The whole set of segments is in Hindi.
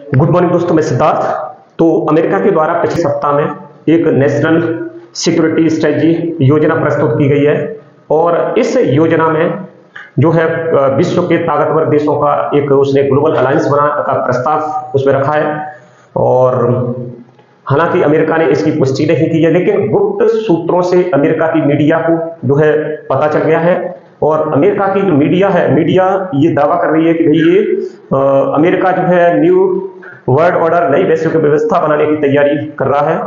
गुड मॉर्निंग दोस्तों, मैं सिद्धार्थ। तो अमेरिका के द्वारा पिछले सप्ताह में एक नेशनल सिक्योरिटी स्ट्रेटजी योजना प्रस्तुत की गई है और इस योजना में जो है विश्व के ताकतवर देशों का एक उसने ग्लोबल अलायंस बना का प्रस्ताव उसमें रखा है। और हालांकि अमेरिका ने इसकी पुष्टि नहीं की है, लेकिन गुप्त सूत्रों से अमेरिका की मीडिया को जो है पता चल गया है। और अमेरिका की जो मीडिया है, मीडिया ये दावा कर रही है कि भाई ये अमेरिका जो है न्यू वर्ल्ड ऑर्डर, नई वैश्विक व्यवस्था बनाने की तैयारी कर रहा है।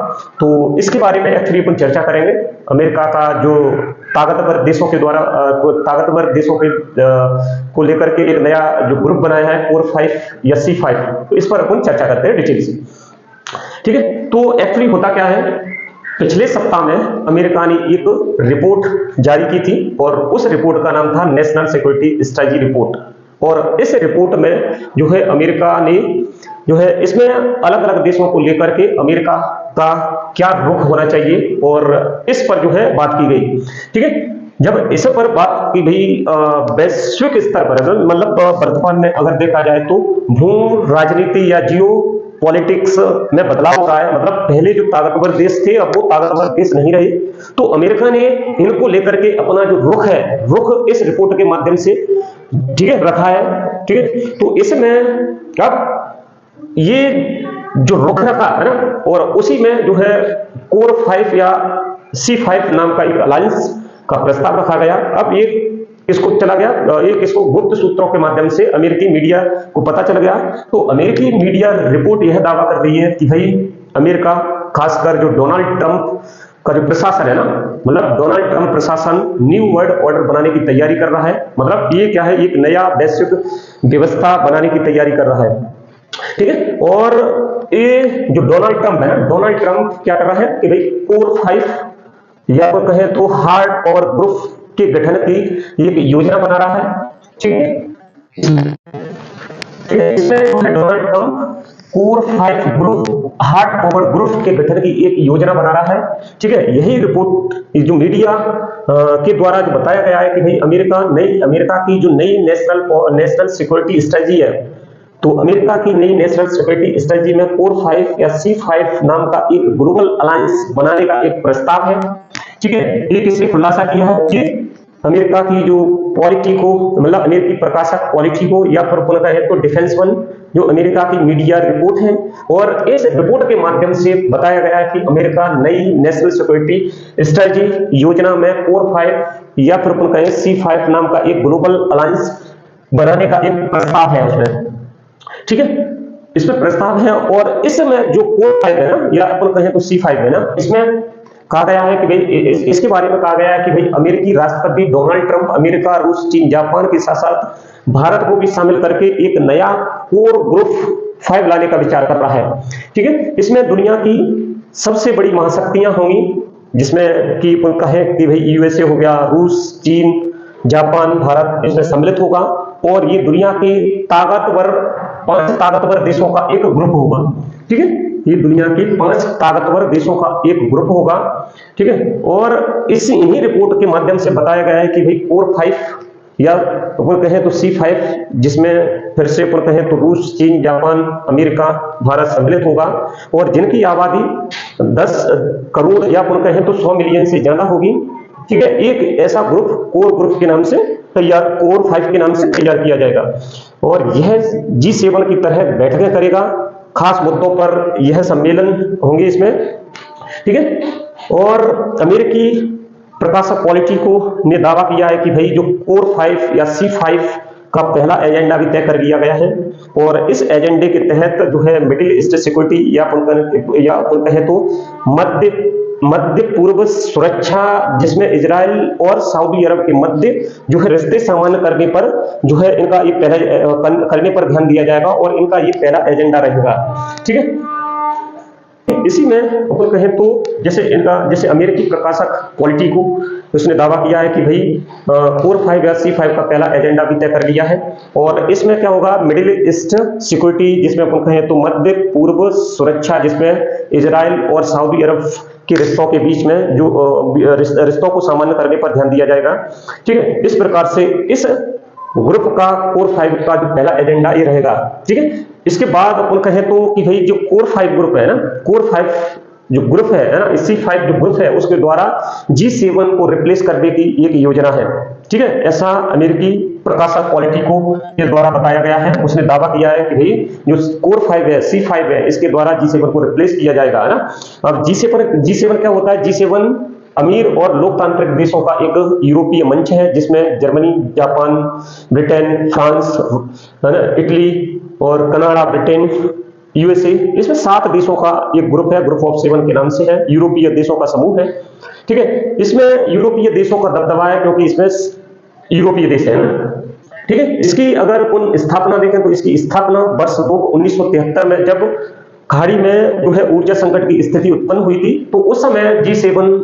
तो इसके बारे में एक्चुअली अपन चर्चा करेंगे। अमेरिका का जो ताकतवर देशों के द्वारा ताकतवर देशों के को लेकर के एक नया जो ग्रुप बनाया है कोर 5 या C5, तो इस पर अपन चर्चा करते हैं डिटेल से। ठीक है, तो एक्चुअली होता क्या है, पिछले सप्ताह में अमेरिका ने एक रिपोर्ट जारी की थी और उस रिपोर्ट का नाम था नेशनल सिक्योरिटी स्ट्रेटजी रिपोर्ट। और इस रिपोर्ट में जो है अमेरिका ने जो है इसमें अलग अलग देशों को लेकर के अमेरिका का क्या रुख होना चाहिए और इस पर जो है बात की गई। ठीक है, जब इस पर बात की भाई वैश्विक स्तर पर, मतलब वर्तमान में अगर देखा जाए तो भू राजनीति या जियो पॉलिटिक्स में बदलाव हो रहा है। मतलब पहले जो ताकतवर देश थे अब वो ताकतवर देश नहीं रहे, तो अमेरिका ने इनको लेकर के अपना जो रुख है, रुख इस रिपोर्ट के माध्यम से ठीक है रखा है। ठीक है, तो इसमें अब ये जो रुख रखा है ना, और उसी में जो है कोर 5 या C5 नाम का एक अलायंस का प्रस्ताव रखा गया। अब ये इसको चला गया, एक इसको गुप्त सूत्रों के माध्यम से अमेरिकी मीडिया को पता चल गया। तो अमेरिकी मीडिया रिपोर्ट यह दावा कर रही है कि भाई अमेरिका, खासकर जो डोनाल्ड ट्रंप का जो प्रशासन है ना, मतलब डोनाल्ड ट्रंप प्रशासन न्यू वर्ल्ड ऑर्डर बनाने की तैयारी कर रहा है। मतलब ये क्या है, एक नया वैश्विक व्यवस्था बनाने की तैयारी कर रहा है। ठीक है, और ये जो डोनाल्ड ट्रंप है, डोनाल्ड ट्रंप क्या कर रहा है कि भाई कोर 5 या तो कहें तो हार्ड पावर ग्रुप के गठन की एक योजना बना रहा है। ठीक है, इसमें Donald Trump core 5 group, hard power group के गठन की एक योजना बना रहा है। ठीक है, यही रिपोर्ट जो मीडिया के द्वारा जो बताया गया है कि भाई अमेरिका की जो नई नेशनल सिक्योरिटी स्ट्रेटजी है, तो अमेरिका की नई नेशनल सिक्योरिटी स्ट्रेटजी में कोर 5 या C5 नाम का एक ग्लोबल अलायंस बनाने का एक प्रस्ताव है। ठीक है, एक इसने खुलासा किया है कि अमेरिका की जो पॉलिटी को, मतलब अमेरिकी प्रकाशक पॉलिटी को, या फिर पुनः कहें तो डिफेंस वन जो अमेरिका की मीडिया रिपोर्ट है, और इस रिपोर्ट के माध्यम से बताया गया है कि अमेरिका नई नेशनल सिक्योरिटी स्ट्रेटजी योजना में कोर 5 या फिर पुनः कहें C5 नाम का एक ग्लोबल अलायंस बनाने का एक प्रस्ताव है उसमें। ठीक है, इसमें प्रस्ताव है और इसमें जो कोर 5 है ना, या अपन कहें तो C5 है ना, इसमें कहा गया है कि भाई इसके बारे में कहा गया है कि भाई अमेरिकी राष्ट्रपति डोनाल्ड ट्रंप अमेरिका, रूस, चीन, जापान के साथ साथ भारत को भी शामिल करके एक नया कोर ग्रुप 5 लाने का विचार कर रहा है। ठीक है, इसमें दुनिया की सबसे बड़ी महाशक्तियां होंगी, जिसमें कि अपन कहें कि भाई USA हो गया, रूस, चीन, जापान, भारत इसमें सम्मिलित होगा। और ये दुनिया के 5 ताकतवर देशों का एक ग्रुप होगा। ठीक है, ये दुनिया के 5 ताकतवर देशों का एक ग्रुप होगा। ठीक है, और इन्हीं रिपोर्ट के माध्यम से बताया गया है कि भाई कोर 5 या अपन कहें तो C5, जिसमें फिर से अपन कहें तो रूस, चीन, जापान, अमेरिका, भारत सम्मिलित होगा, और जिनकी आबादी 10 करोड़ या अपन कहें तो 100 मिलियन से ज्यादा होगी। ठीक है, एक ऐसा ग्रुप कोर ग्रुप के नाम से तैयार, कोर 5 के नाम से तैयार किया जाएगा और यह G7 की तरह बैठकें करेगा। खास मुद्दों पर यह सम्मेलन होंगे इसमें। ठीक है, और अमेरिकी प्रकाशक पॉलिटी को ने दावा किया है कि भाई जो कोर 5 या C5 का पहला एजेंडा भी तय कर लिया गया है, और इस एजेंडे के तहत जो है मिडिल ईस्ट सिक्योरिटी या अपन कहें तो मध्य पूर्व सुरक्षा, जिसमें इजराइल और सऊदी अरब के मध्य जो है रिश्ते सामान्य करने पर जो है इनका ये पहला करने पर ध्यान दिया जाएगा और इनका ये पहला एजेंडा रहेगा। ठीक है, इसी में अपन कहें तो जैसे अमेरिकी प्रकाशक पॉलिटी को उसने दावा किया है कि भाई कोर 5 या C5 का पहला एजेंडा भी तय कर लिया है, और इसमें क्या होगा, मिडिल ईस्ट सिक्योरिटी, जिसमें अपन कहें तो मध्य पूर्व सुरक्षा, जिसमें इजराइल और सऊदी अरब के रिश्तों के बीच में जो रिश्तों को सामान्य करने पर ध्यान दिया जाएगा। ठीक है, इस प्रकार से इस ग्रुप का कोर 5 का जो पहला एजेंडा ये रहेगा। ठीक है, इसके बाद अपन कहें तो कि भाई जो कोर 5 ग्रुप है ना, कोर 5 जो ग्रुप है ना, C5 जो ग्रुप है उसके द्वारा G7 को रिप्लेस करने की एक योजना है। ठीक है, ऐसा अमेरिकी प्रकाशक पॉलिटिको के द्वारा बताया गया है। उसने दावा किया है कि भाई जो कोर 5 है, C5 है, इसके द्वारा G7 को रिप्लेस किया जाएगा, है ना। अब G7 क्या होता है? G7 अमीर और लोकतांत्रिक देशों का एक यूरोपीय मंच है, जिसमें जर्मनी, जापान, ब्रिटेन, फ्रांस, है ना, इटली और कनाडा, ब्रिटेन, यूएसए, इसमें 7 देशों का एक ग्रुप है, ग्रुप ऑफ 7 के नाम से है, यूरोपीय देशों का समूह है। ठीक है, इसमें यूरोपीय देशों का दबदबा है क्योंकि इसमें यूरोपीय देश है ना। ठीक है, इसकी अगर अपन स्थापना देखें तो इसकी स्थापना वर्ष 1973 में, जब खाड़ी में जो है ऊर्जा संकट की स्थिति उत्पन्न हुई थी, तो उस समय G7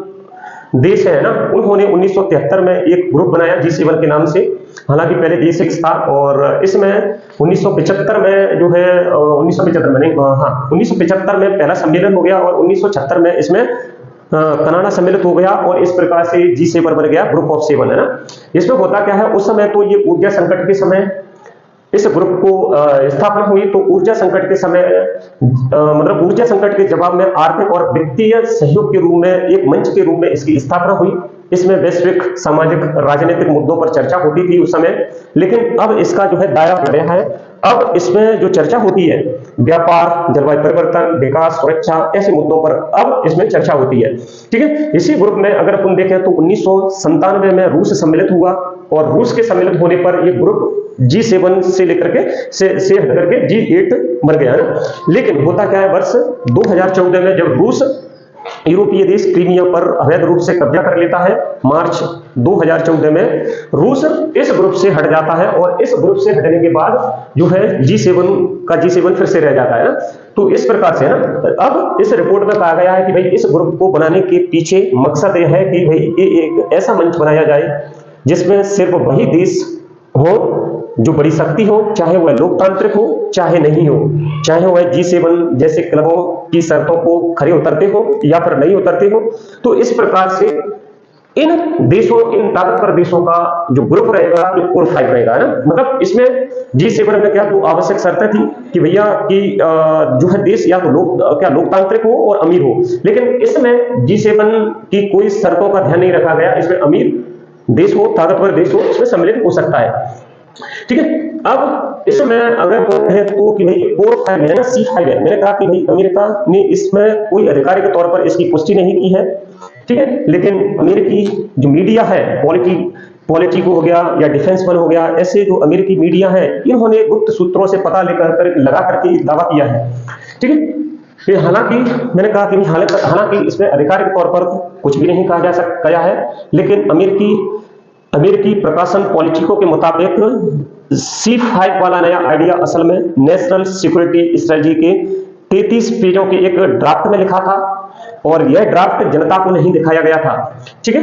देश है ना, उन्होंने 1973 में एक ग्रुप बनाया G7 के नाम से। हालांकि पहले G6 था, और इसमें 1975 में जो है 1975 में नहीं, हाँ 1975 में पहला सम्मेलन हो गया, और 1976 में इसमें कनाडा सम्मिलित हो गया, और इस प्रकार से G7 बन गया, ग्रुप ऑफ 7, है ना। इसमें होता क्या है, उस समय तो ये ऊर्जा संकट के समय इस ग्रुप को स्थापना हुई, तो ऊर्जा संकट के समय मतलब ऊर्जा संकट के जवाब में आर्थिक और वित्तीय सहयोग के रूप में, एक मंच के रूप में इसकी स्थापना हुई। इसमें वैश्विक, सामाजिक, राजनीतिक मुद्दों पर चर्चा होती थी उस समय, लेकिन अब इसका जो है दायरा बढ़ गया है। अब इसमें जो चर्चा होती है व्यापार, जलवायु परिवर्तन, विकास, सुरक्षा, ऐसे मुद्दों पर अब इसमें चर्चा होती है। ठीक है, इसी ग्रुप में अगर अपन देखें तो 1997 में रूस सम्मिलित हुआ, और रूस के सम्मिलित होने पर ये ग्रुप G7 से लेकर के से हट करके G8 बन गया, है ना। लेकिन होता क्या है, वर्ष 2014 में जब रूस यूरोपीय देश क्रीमिया पर अवैध रूप से कब्जा कर लेता है, मार्च 2014 में रूस इस ग्रुप से हट जाता है, और इस ग्रुप से हटने के बाद जो है G7 फिर से रह जाता है ना। तो इस प्रकार से ना, अब इस रिपोर्ट में कहा गया है कि भाई इस ग्रुप को बनाने के पीछे मकसद यह है कि भाई ये एक ऐसा मंच बनाया जाए जिसमें सिर्फ वही देश हो जो बड़ी शक्ति हो, चाहे वह लोकतांत्रिक हो चाहे नहीं हो, चाहे वह G7 जैसे क्लबों की शर्तों को खरे उतरते हो या फिर नहीं उतरते हो। तो इस प्रकार से इन देशों, इन ताकतवर देशों का जो ग्रुप रहेगा, जो कोर 5 रहेगा, है ना। मतलब इसमें G7 में क्या दो आवश्यक शर्तें थी कि भैया कि जो है देश या तो लोकतांत्रिक हो और अमीर हो, लेकिन इसमें G7 की कोई शर्तों का ध्यान नहीं रखा गया। इसमें अमीर देश हो, ताकतवर देश हो, इसमें सम्मिलित हो सकता है। ठीक है, अब इसमें अगर कहें तो कि भाई कोर 5 है ना, C5 है, मैंने कहा कि भाई अमेरिका ने इसमें कोई आधिकारिक तौर पर इसकी पुष्टि नहीं की है। ठीक है, लेकिन अमेरिकी जो मीडिया है, पॉलिटिको हो गया या डिफेंस वन हो गया, ऐसे जो अमेरिकी मीडिया है, इन्होंने गुप्त सूत्रों से पता लगा करके दावा किया है। ठीक है, फिर हालांकि मैंने कहा कि हालांकि इसमें आधिकारिक तौर पर कुछ भी नहीं कहा जा सकता है, लेकिन अमेरिकी प्रकाशन पॉलिटिको के मुताबिक C5 वाला नया आइडिया असल में नेशनल सिक्योरिटी स्ट्रेटजी के 33 पेजों के एक ड्राफ्ट में लिखा था, और यह ड्राफ्ट जनता को नहीं दिखाया गया था। ठीक है,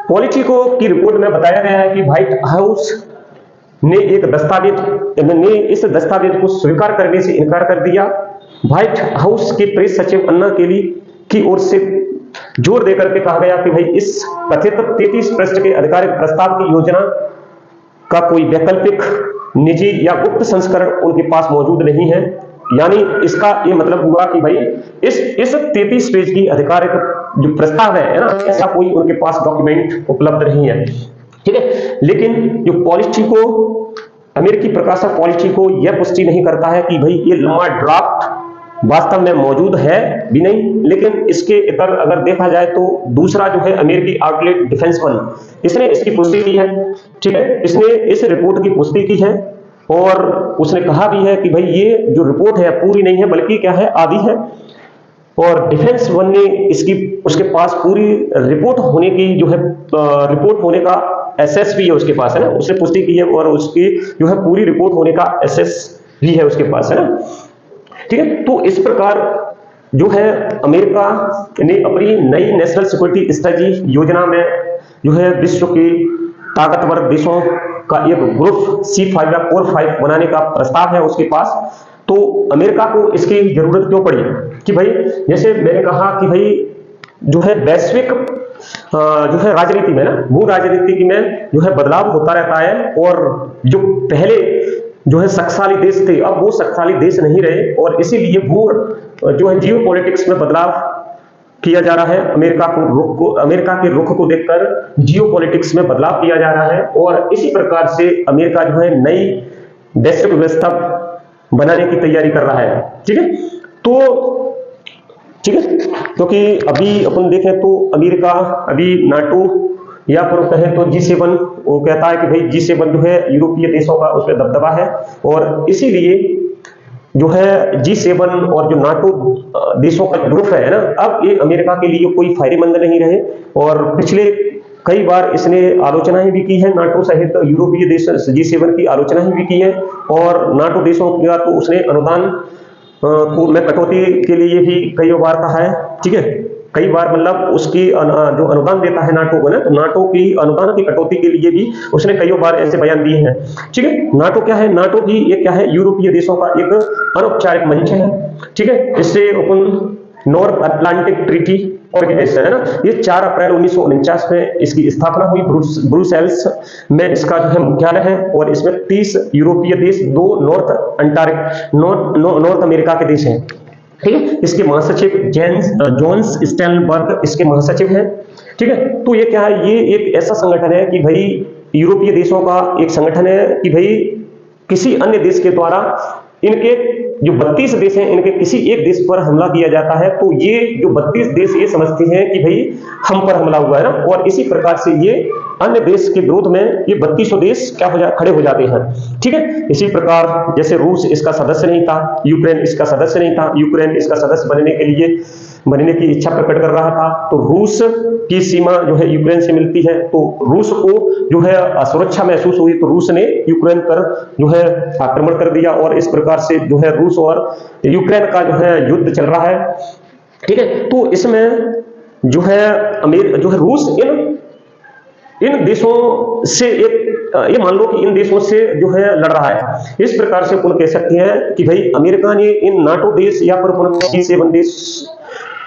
पॉलिटिको की रिपोर्ट में बताया गया है कि व्हाइट हाउस ने इस दस्तावेज को स्वीकार करने से इनकार कर दिया। व्हाइट हाउस के प्रेस सचिव अन्ना केली की ओर से जोर देकर के कहा गया कि भाई इस कथित 33 पृष्ठ के आधिकारिक प्रस्ताव की योजना का कोई वैकल्पिक, निजी या गुप्त संस्करण उनके पास मौजूद नहीं है। यानी इसका ये मतलब हुआ कि भाई इस 33 पेज की आधिकारिक जो प्रस्ताव है ना, ऐसा कोई उनके पास डॉक्यूमेंट उपलब्ध नहीं है। ठीक है, लेकिन जो पॉलिटिको, अमेरिकी प्रकाशक पॉलिटिको यह पुष्टि नहीं करता है कि भाई ये लंबा ड्राफ्ट वास्तव में मौजूद है भी नहीं, लेकिन इसके इतर अगर देखा जाए तो दूसरा जो है अमेरिकी आउटलेट डिफेंस वन, इसने इसकी पुष्टि की है। ठीक है, इसने इस रिपोर्ट की पुष्टि की है, और उसने कहा भी है कि भाई ये जो रिपोर्ट है पूरी नहीं है, बल्कि क्या है, आधी है। और डिफेंस वन ने उसके पास पूरी रिपोर्ट होने की जो है रिपोर्ट होने का एसेस भी है उसके पास, है ना, उसने पुष्टि की है, और उसकी जो है पूरी रिपोर्ट होने का एसेस भी है उसके पास, है ना। ठीक है, तो इस प्रकार जो है अमेरिका ने अपनी नई नेशनल सिक्योरिटी स्ट्रेटजी योजना में जो है विश्व के ताकतवर देशों का एक ग्रुप C5 या कोर 5 बनाने का प्रस्ताव है उसके पास। तो अमेरिका को इसकी जरूरत क्यों पड़ी कि भाई, जैसे मैंने कहा कि भाई जो है वैश्विक जो है राजनीति में ना, भू राजनीति में जो है बदलाव होता रहता है, और जो पहले जो है शक्तिशाली देश थे, अब वो शक्तिशाली देश नहीं रहे, और इसीलिए वो जो है जियो पॉलिटिक्स में बदलाव किया जा रहा है। अमेरिका के रुख को देखकर जियो पॉलिटिक्स में बदलाव किया जा रहा है, और इसी प्रकार से अमेरिका जो है नई वैश्विक व्यवस्था बनाने की तैयारी कर रहा है। ठीक है, ठीक है, क्योंकि अभी अपन देखें तो अमेरिका अभी नाटो या फिर कहें तो G7, वो कहता है कि भाई G7 जो है यूरोपीय देशों का उस पर दबदबा है, और इसीलिए जो है G7 और जो नाटो देशों का ग्रुप है ना, अब ये अमेरिका के लिए कोई फायदेमंद नहीं रहे, और पिछले कई बार इसने आलोचनाएं भी की है, नाटो सहित यूरोपीय देश G7 की आलोचनाएं भी की है, और नाटो देशों का तो उसने अनुदान को में कटौती के लिए भी कई बार कहा है। ठीक है, कई बार मतलब उसकी जो अनुदान देता है नाटो को ना, तो नाटो की अनुदान की कटौती के लिए भी उसने कई बार ऐसे बयान दिए हैं। ठीक है, नाटो क्या है, नाटो भी ये क्या है, यूरोपीय देशों का एक अनौपचारिक मंच है। ठीक है, इससे अपन नॉर्थ अटलांटिक ट्रीटी ऑर्गेनाइजेशन है ना, ये 4 अप्रैल 1949 में इसकी स्थापना हुई, ब्रुसेल्स में इसका जो है मुख्यालय है, और इसमें 30 यूरोपीय देश, 2 नॉर्थ अमेरिका के देश हैं। ठीक है, इसके महासचिव जॉन्स स्टेनबर्ग इसके महासचिव हैं। ठीक है, तो ये क्या है, ये एक ऐसा संगठन है कि भाई यूरोपीय देशों का एक संगठन है कि भाई किसी अन्य देश के द्वारा इनके जो 32 देश हैं, इनके किसी एक देश पर हमला किया जाता है, तो ये जो 32 देश ये समझते हैं कि भाई हम पर हमला हुआ है ना, और इसी प्रकार से ये अन्य देश के विरोध में ये 32 देश क्या खड़े हो जाते हैं। ठीक है, इसी प्रकार जैसे रूस इसका सदस्य नहीं था, यूक्रेन इसका सदस्य नहीं था, यूक्रेन इसका सदस्य बनने की इच्छा प्रकट कर रहा था, तो रूस की सीमा जो है यूक्रेन से मिलती है, तो रूस को जो है असुरक्षा महसूस हुई, तो रूस ने यूक्रेन पर जो है आक्रमण कर दिया, और इस प्रकार से जो है रूस और यूक्रेन का जो है युद्ध चल रहा है। ठीक है, तो इसमें जो है रूस इन देशों से ये मान लो कि इन देशों से जो है लड़ रहा है। इस प्रकार से अपन कह सकते हैं कि भाई अमेरिका ने इन नाटो देश या फिर G7 देश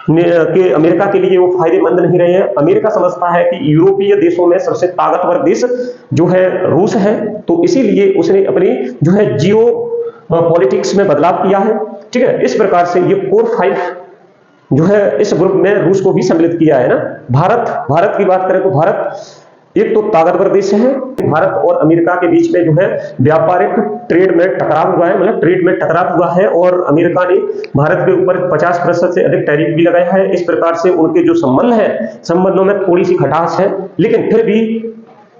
के अमेरिका के लिए वो फायदेमंद नहीं रहे हैं। अमेरिका समझता है कि यूरोपीय देशों में सबसे ताकतवर देश जो है रूस है, तो इसीलिए उसने अपनी जो है जियो पॉलिटिक्स में बदलाव किया है। ठीक है, इस प्रकार से ये कोर 5 जो है इस ग्रुप में रूस को भी सम्मिलित किया है ना। भारत की बात करें तो भारत एक तो ताकतवर देश है, भारत और अमेरिका के बीच में जो है व्यापारिक ट्रेड में टकराव हुआ है, मतलब ट्रेड में टकराव हुआ है, और अमेरिका ने भारत के ऊपर 50% से अधिक टैरिफ भी लगाया है। इस प्रकार से उनके जो संबंध है, संबंधों में थोड़ी सी खटास है, लेकिन फिर भी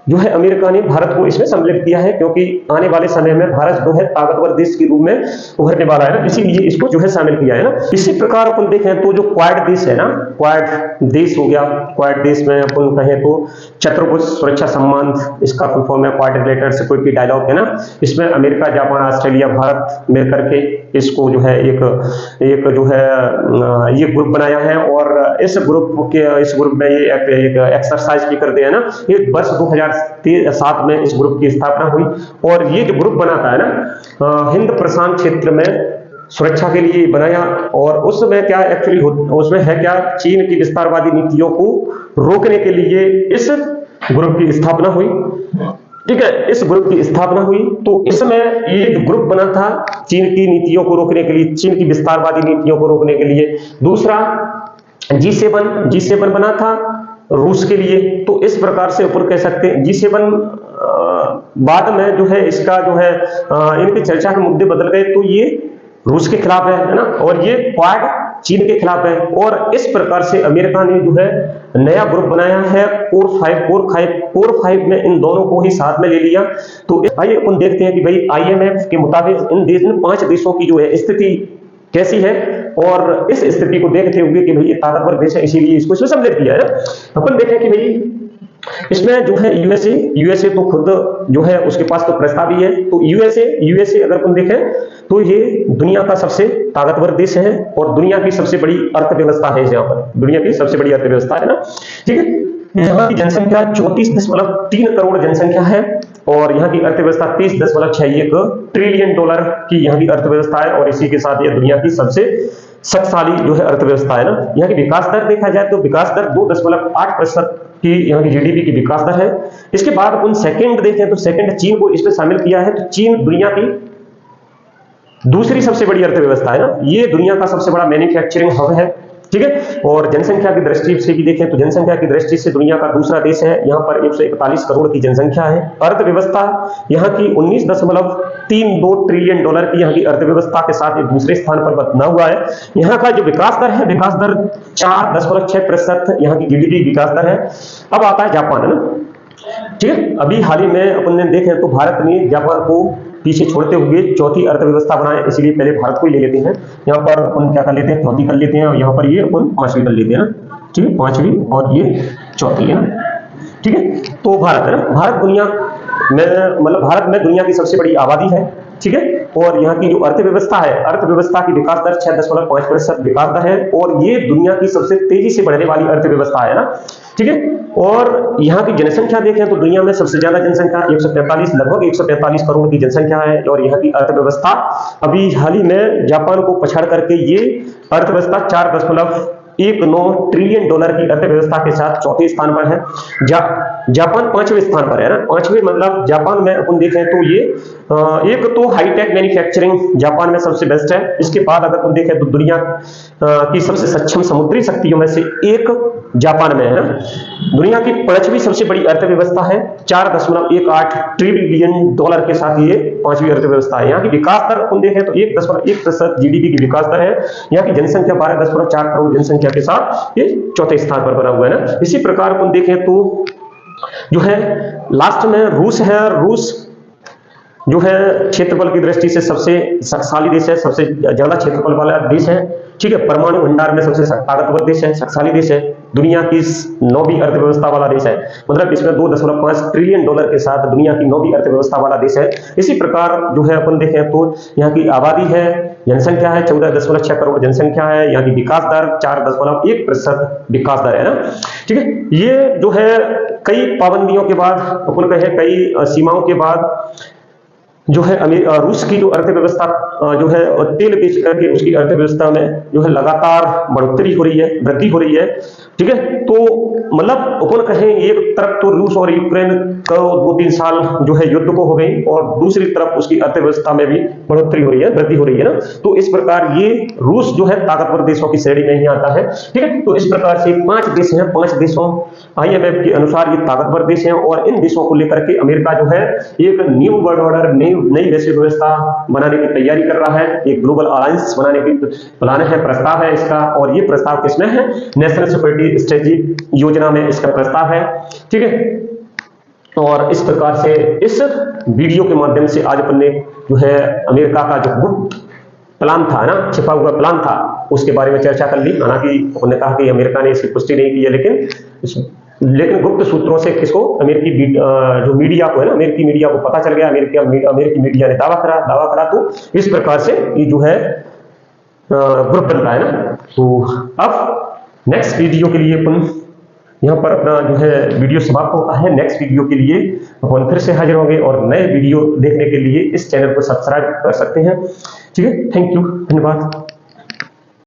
जो है अमेरिका ने भारत को इसमें सम्मिलित किया है, क्योंकि आने वाले समय में भारत जो है ताकतवर देश के रूप में उभरने वाला है ना, इसीलिए इसको जो है शामिल किया है ना। इसी प्रकार अपन देखें तो जो क्वाड देश है ना, क्वाड देश हो गया, क्वाड देश में अपन कहें तो चतुर्भुज सुरक्षा संबंध, इसका फुल फॉर्म है क्वाड्रिलेटरल सिक्योरिटी डायलॉग है ना। इसमें अमेरिका, जापान, ऑस्ट्रेलिया, भारत मिलकर के इसको जो है एक जो है ये ग्रुप बनाया है, और इस ग्रुप में ये एक एक्सरसाइज भी करते हैं ना। ये वर्ष 2007 में इस ग्रुप की स्थापना हुई, और ये जो ग्रुप बनाता है ना हिंद प्रशांत क्षेत्र में सुरक्षा के लिए बनाया, और उसमें क्या एक्चुअली उसमें है क्या, चीन की विस्तारवादी नीतियों को रोकने के लिए इस ग्रुप की स्थापना हुई। ठीक है, इस ग्रुप की स्थापना हुई, तो इसमें ये जो ग्रुप बना था चीन की नीतियों को रोकने के लिए, चीन की विस्तारवादी नीतियों को रोकने के लिए। दूसरा G7 बना था रूस के लिए। तो इस प्रकार से ऊपर कह सकते हैं G7 बाद में जो है इसका जो है इनकी चर्चा के मुद्दे बदल गए, तो ये रूस के खिलाफ है ना, और ये क्वाड चीन के खिलाफ है। और इस प्रकार से अमेरिका ने जो है नया ग्रुप बनाया है कोर 5 में इन दोनों को ही साथ में ले लिया। तो आइए अपन देखते हैं कि भाई IMF के मुताबिक इन 5 देशों की जो है स्थिति कैसी है, और इस स्थिति को देखते हुए कि भाई ये ताकतवर देश है, इसीलिए इसको इसमें सम्मिलित किया है। अपन देखें कि भाई इसमें जो है यूएसए तो खुद जो है उसके पास तो प्रस्ताव ही है। तो यूएसए अगर अपन देखें तो ये दुनिया का सबसे ताकतवर देश है, और दुनिया की सबसे बड़ी अर्थव्यवस्था है। यहाँ पर दुनिया की सबसे बड़ी अर्थव्यवस्था है ना। ठीक है, यहाँ की जनसंख्या 34.3 करोड़ जनसंख्या है, और यहाँ की अर्थव्यवस्था 30.61 ट्रिलियन डॉलर की यहाँ की अर्थव्यवस्था है, और इसी के साथ ये दुनिया की सबसे शक्तिशाली जो है अर्थव्यवस्था है ना। यहाँ की विकास दर देखा जाए तो विकास दर 2.8% की यहाँ की GDP की विकास दर है। इसके बाद अपन सेकंड देखें तो सेकंड चीन को इसमें शामिल किया है। तो चीन दुनिया की दूसरी सबसे बड़ी अर्थव्यवस्था है ना, ये दुनिया का सबसे बड़ा मैन्युफैक्चरिंग हब है, ठीक है। और जनसंख्या की दृष्टि से भी देखें तो जनसंख्या की दृष्टि से दुनिया का दूसरा देश है, यहाँ पर 141 करोड़ की जनसंख्या है। अर्थव्यवस्था यहाँ की 19.32 ट्रिलियन डॉलर की यहाँ की अर्थव्यवस्था के साथ एक दूसरे स्थान पर बना हुआ है। यहाँ का जो विकास दर है, विकास दर 4.6% यहाँ की जीडीपी विकास दर है। अब आता है जापान, है ना, ठीक है। अभी हाल ही में अपन ने देखे तो भारत ने जापान को पीछे छोड़ते हुए चौथी अर्थव्यवस्था बनाए, इसलिए पहले भारत को ही ले लेते हैं। यहाँ पर अपन क्या कर लेते हैं, चौथी कर लेते हैं, और यहाँ पर ये अपन पांचवी कर लेते हैं ना, ठीक है, पांचवी और ये चौथी है ना, ठीक है। तो भारत है ना, भारत दुनिया में मतलब भारत में दुनिया की सबसे बड़ी आबादी है, ठीक है। और यहाँ की जो अर्थव्यवस्था है, अर्थव्यवस्था की विकास दर 6.5% विकास दर है, और ये दुनिया की सबसे तेजी से बढ़ने वाली अर्थव्यवस्था है ना, ठीक है। और यहाँ की जनसंख्या देखें तो दुनिया में सबसे ज्यादा जनसंख्या 145 लगभग 145 करोड़ की जनसंख्या है। और यहाँ की अर्थव्यवस्था अभी हाल ही में जापान को पछाड़ करके ये अर्थव्यवस्था 4.19 ट्रिलियन डॉलर की अर्थव्यवस्था के साथ चौथे स्थान पर है। जापान पांचवें स्थान पर है ना, पांचवें मतलब जापान में अपन देखें तो ये एक तो हाईटेक मैन्युफैक्चरिंग जापान में सबसे बेस्ट है। इसके बाद अगर अपन देखें तो दुनिया की सबसे सक्षम समुद्री शक्तियों में से एक जापान में है ना। दुनिया की पांचवी सबसे बड़ी अर्थव्यवस्था है, 4.18 ट्रिलियन डॉलर के साथ ये पांचवी अर्थव्यवस्था है। यहाँ की विकास दर अपन देखें तो 1.1% जीडीपी की विकास दर है। यहाँ की जनसंख्या 12.4 करोड़ जनसंख्या के साथ ये चौथे स्थान पर बना हुआ है ना। इसी प्रकार अपन देखें तो जो है लास्ट में रूस है। रूस जो है क्षेत्रफल की दृष्टि से सबसे शक्तिशाली देश है, सबसे ज्यादा क्षेत्रफल वाला देश है, ठीक है। परमाणु भंडार में सबसे ताकतवर देश है, शक्तिशाली देश है, दुनिया की 9वीं अर्थव्यवस्था वाला देश है, मतलब इसमें 2.5 ट्रिलियन डॉलर के साथ दुनिया की 9वीं अर्थव्यवस्था वाला देश है। इसी प्रकार जो है अपन देखें तो यहाँ की आबादी है, जनसंख्या है 14.6 करोड़ जनसंख्या है। यहाँ की विकास दर 4.1% विकास दर है ना, ठीक है। ये जो है कई पाबंदियों के बाद, अपन कहें कई सीमाओं के बाद जो है रूस की जो अर्थव्यवस्था जो है तेल बेच करके उसकी अर्थव्यवस्था में जो है लगातार बढ़ोतरी हो रही है, वृद्धि हो रही है, ठीक है। तो मतलब अपन कहें एक तरफ तो रूस और यूक्रेन को 2-3 साल जो है युद्ध को हो गई, और दूसरी तरफ उसकी अर्थव्यवस्था में भी बढ़ोतरी हो रही है, वृद्धि हो रही है ना। तो इस प्रकार ये रूस जो है ताकतवर देशों की श्रेणी में ही आता है, ठीक है। तो इस प्रकार से 5 देश हैं, 5 देशों IMF के अनुसार ये ताकतवर देश हैं, और इन देशों को लेकर के अमेरिका जो है एक न्यू वर्ल्ड ऑर्डर, नई वैश्विक व्यवस्था बनाने की तैयारी कर रहा है। एक ग्लोबल अलायंस बनाने की प्लान है, प्रस्ताव है इसका, और ये प्रस्ताव किसमें है, नेशनल सिक्योरिटी स्ट्रेटेजी योजना में इसका प्रस्ताव है, ठीक है। और इस प्रकार से इस वीडियो के माध्यम से आज अपन ने जो है अमेरिका का जो गुप्त प्लान था ना, छिपा हुआ प्लान था, उसके बारे में चर्चा कर ली। हालांकि उन्होंने कहा कि अमेरिका ने इसकी पुष्टि नहीं की है, लेकिन गुप्त सूत्रों से किसको, अमेरिकी जो मीडिया को है ना, अमेरिकी मीडिया को पता चल गया, अमेरिकी मीडिया ने दावा करा। तो इस प्रकार से ये जो है ग्रुप बनता है ना। तो अब नेक्स्ट वीडियो के लिए अपन यहाँ पर अपना जो है वीडियो समाप्त होता है। नेक्स्ट वीडियो के लिए अपन फिर से हाजिर होंगे, और नए वीडियो देखने के लिए इस चैनल को सब्सक्राइब कर सकते हैं, ठीक है। थैंक यू, धन्यवाद।